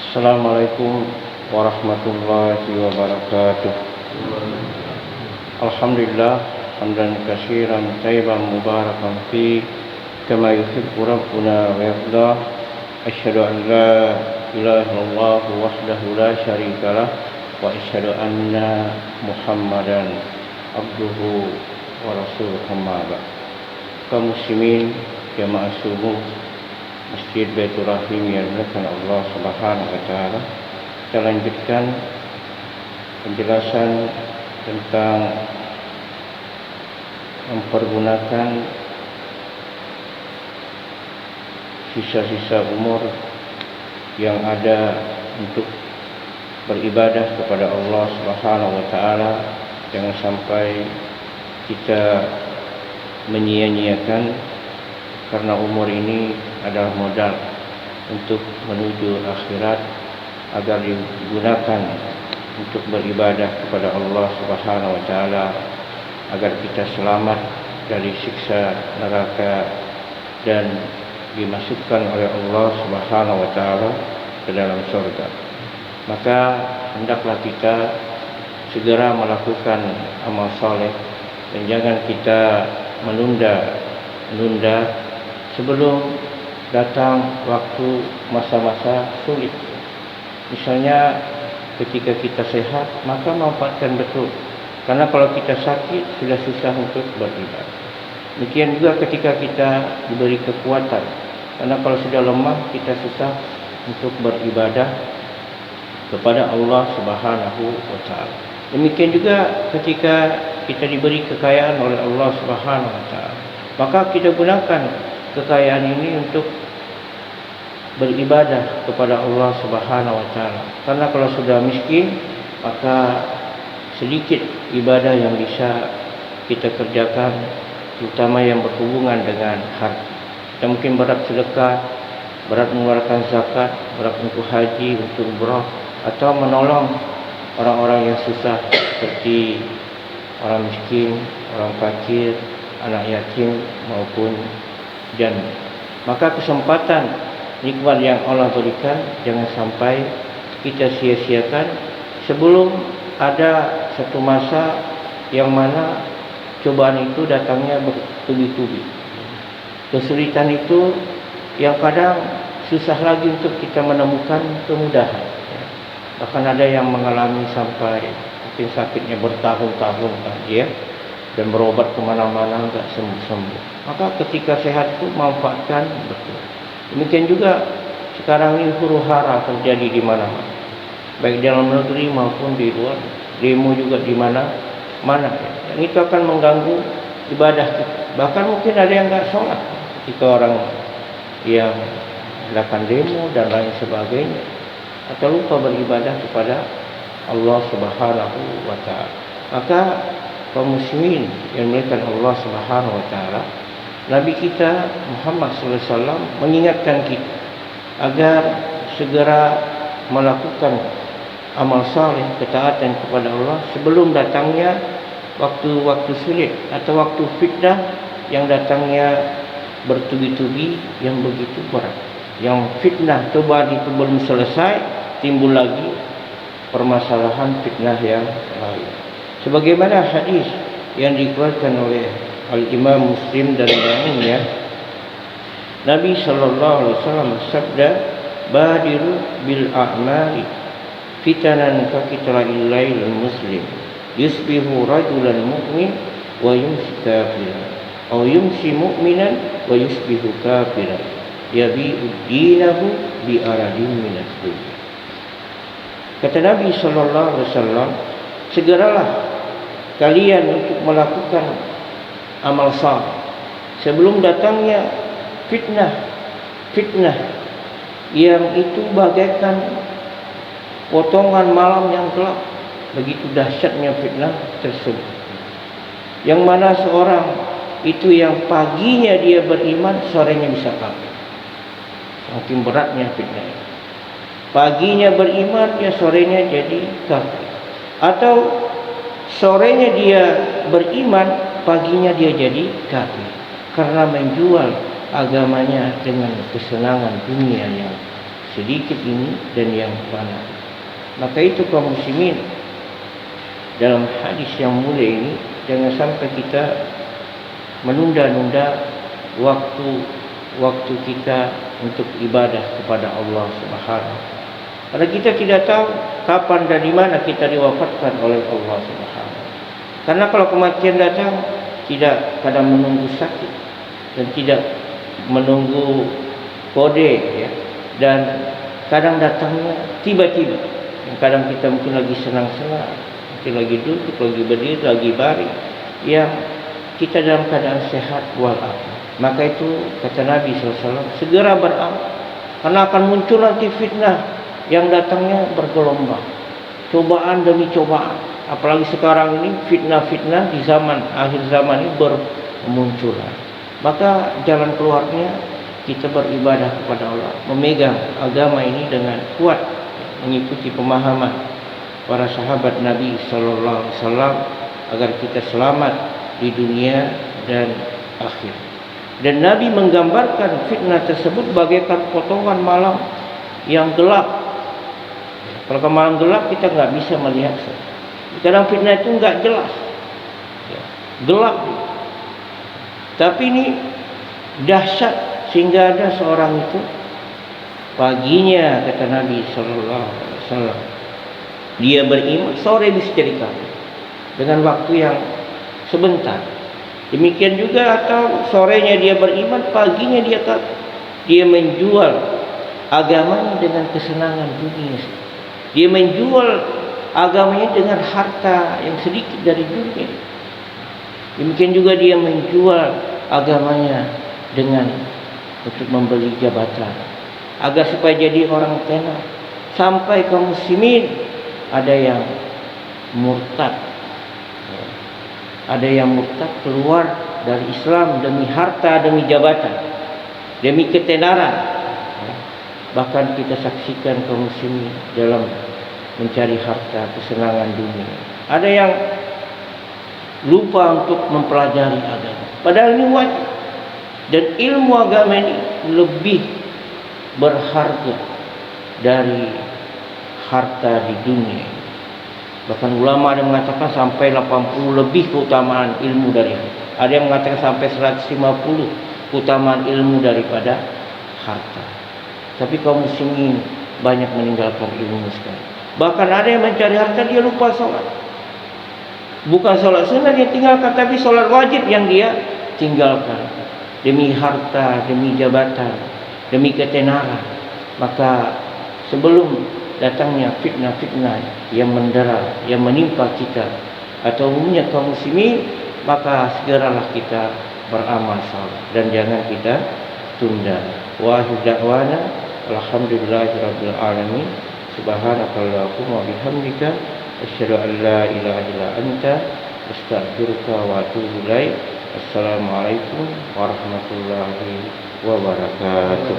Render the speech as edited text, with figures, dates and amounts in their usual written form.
Assalamualaikum warahmatullahi wabarakatuh. Alhamdulillah hamdan katsiran thayyiban mubarakan fi kama yuhibbu rabbuna wa yarda. Asyhadu an la ilaha illallah wahdahu la syarikalah wa asyhadu anna Muhammadan abduhu wa rasuluhu amma ba'd. Kaum muslimin jamaah subuh Masjid Baitur Rahim yang dimuliakan Allah Subhanahu wa taala. Kita lanjutkan penjelasan tentang mempergunakan sisa-sisa umur yang ada untuk beribadah kepada Allah Subhanahu wa taala. Jangan sampai kita menyia-nyiakan, karena umur ini adalah modal untuk menuju akhirat, agar digunakan untuk beribadah kepada Allah Subhanahu wa taala, agar kita selamat dari siksa neraka dan dimasukkan oleh Allah Subhanahu wa taala ke dalam surga. Maka hendaklah kita segera melakukan amal saleh dan jangan kita menunda sebelum datang waktu masa-masa sulit. Misalnya ketika kita sehat, maka manfaatkan betul. Karena kalau kita sakit sudah susah untuk beribadah. Demikian juga ketika kita diberi kekuatan. Karena kalau sudah lemah, kita susah untuk beribadah kepada Allah Subhanahu wa taala. Demikian juga ketika kita diberi kekayaan oleh Allah Subhanahu wa taala, maka kita gunakan kekayaan ini untuk beribadah kepada Allah Subhanahu wa taala. Karena kalau sudah miskin, maka sedikit ibadah yang bisa kita kerjakan, terutama yang berhubungan dengan harta. Kita mungkin berat sedekah, berat mengeluarkan zakat, berat untuk haji, untuk umrah, atau menolong orang-orang yang susah seperti orang miskin, orang fakir, anak yatim maupun janda. Maka kesempatan nikmat yang Allah berikan jangan sampai kita sia-siakan sebelum ada satu masa yang mana cobaan itu datangnya bertubi-tubi. Kesulitan itu yang kadang susah lagi untuk kita menemukan kemudahan. Bahkan ada yang mengalami sampai mungkin sakitnya bertahun-tahun ya, dan berobat kemana-mana enggak sembuh-sembuh. Maka ketika sehat itu manfaatkan betul. Demikian juga sekarang ini huru-hara terjadi di mana-mana, baik dalam negeri maupun di luar. Demo juga di mana-mana ya. Dan itu akan mengganggu ibadah kita. Bahkan mungkin ada yang enggak sholat ketika orang yang melakukan demo dan lain sebagainya, atau lupa beribadah kepada Allah Subhanahu wa taala. Maka kaum muslimin yang dimuliakan Allah Subhanahu wa taala, Nabi kita Muhammad sallallahu alaihi wasallam mengingatkan kita agar segera melakukan amal saleh, ketaatan kepada Allah sebelum datangnya waktu-waktu sulit atau waktu fitnah yang datangnya bertubi-tubi yang begitu berat. Yang fitnah cobaan itu belum selesai, timbul lagi permasalahan fitnah yang lain. Sebagaimana hadis yang dikeluarkan oleh Al-Imam Muslim dan lainnya, Nabi sallallahu alaihi wasallam bersabda, "Badiru bil a'mali fitanan ka qitra'il lailil muslim, yusbihu rajulan mu'min wa yumsi kafiran, aw yumsi mu'minan wa yusbihu kafiran, yabi'u dinahu bi aradin minas dunya." Kata Nabi sallallahu alaihi wasallam, segeralah kalian untuk melakukan amal saleh sebelum datangnya fitnah yang itu bagaikan potongan malam yang gelap. Begitu dahsyatnya fitnah tersebut, yang mana seorang itu yang paginya dia beriman, sorenya bisa kafir. Makin beratnya fitnah. Paginya beriman, ya sorenya jadi kafir. Atau sorenya dia beriman, paginya dia jadi kafir, karena menjual agamanya dengan kesenangan dunia yang sedikit ini dan yang banyak. Maka itu kaum muslimin, dalam hadis yang mulia ini, jangan sampai kita menunda-nunda waktu kita untuk ibadah kepada Allah Subhanahu. Karena kita tidak tahu kapan dan di mana kita diwafatkan oleh Allah Subhanahu. Karena kalau kematian datang, tidak kadang menunggu sakit dan tidak menunggu kode, ya, dan kadang datangnya tiba-tiba. Kadang kita mungkin lagi senang-senang, mungkin lagi duduk, lagi berdiri, lagi baring, yang kita dalam keadaan sehat walafiat. Maka itu kata Nabi SAW, segera beramal, karena akan muncul nanti fitnah yang datangnya bergelombang, cobaan demi cobaan. Apalagi sekarang ini fitnah-fitnah di zaman akhir zaman ini bermunculan. Maka jalan keluarnya kita beribadah kepada Allah, memegang agama ini dengan kuat, mengikuti pemahaman para sahabat Nabi Sallallahu Alaihi Wasallam agar kita selamat di dunia dan akhir. Dan Nabi menggambarkan fitnah tersebut bagaikan potongan malam yang gelap. Kalau ke malam gelap kita nggak bisa melihat. Kadang fitnah itu nggak jelas, gelap. Tapi ini dahsyat sehingga ada seorang itu paginya, kata Nabi Sallallahu Alaihi Wasallam, dia beriman, sore bisa jadi kafir dengan waktu yang sebentar. Demikian juga atau sorenya dia beriman, paginya dia kafir. Dia menjual agamanya dengan kesenangan dunia. Dia menjual agamanya dengan harta yang sedikit dari dunia. Demikian juga dia menjual agamanya dengan untuk membeli jabatan, agar supaya jadi orang tenar. Sampai kaum muslimin ada yang murtad, ada yang murtad keluar dari Islam demi harta, demi jabatan, demi ketenaran. Bahkan kita saksikan kaum muslimin dalam mencari harta, kesenangan dunia. Ada yang lupa untuk mempelajari agama, padahal ini wajib. Dan ilmu agama ini lebih berharga dari harta di dunia. Bahkan ulama ada yang mengatakan sampai 80 lebih keutamaan ilmu dari harta. Ada yang mengatakan sampai 150 keutamaan ilmu daripada harta. Tapi kaum muslimin banyak meninggalkan ilmu sekali. Bahkan ada yang mencari harta, dia lupa sholat. Bukan sholat sunnah dia tinggalkan, tapi sholat wajib yang dia tinggalkan. Demi harta, demi jabatan, demi ketenaran. Maka sebelum datangnya fitnah-fitnah yang mendera, yang menimpa kita atau umumnya kaum muslimin, maka segeralah kita beramal saleh dan jangan kita tunda. Wa da'wana alhamdulillahirabbil alamin. Subhanakallahumma wa bihamdika asyhadu an la ilaha illa anta astaghfiruka wa atubu ilaik. Assalamualaikum warahmatullahi wabarakatuh.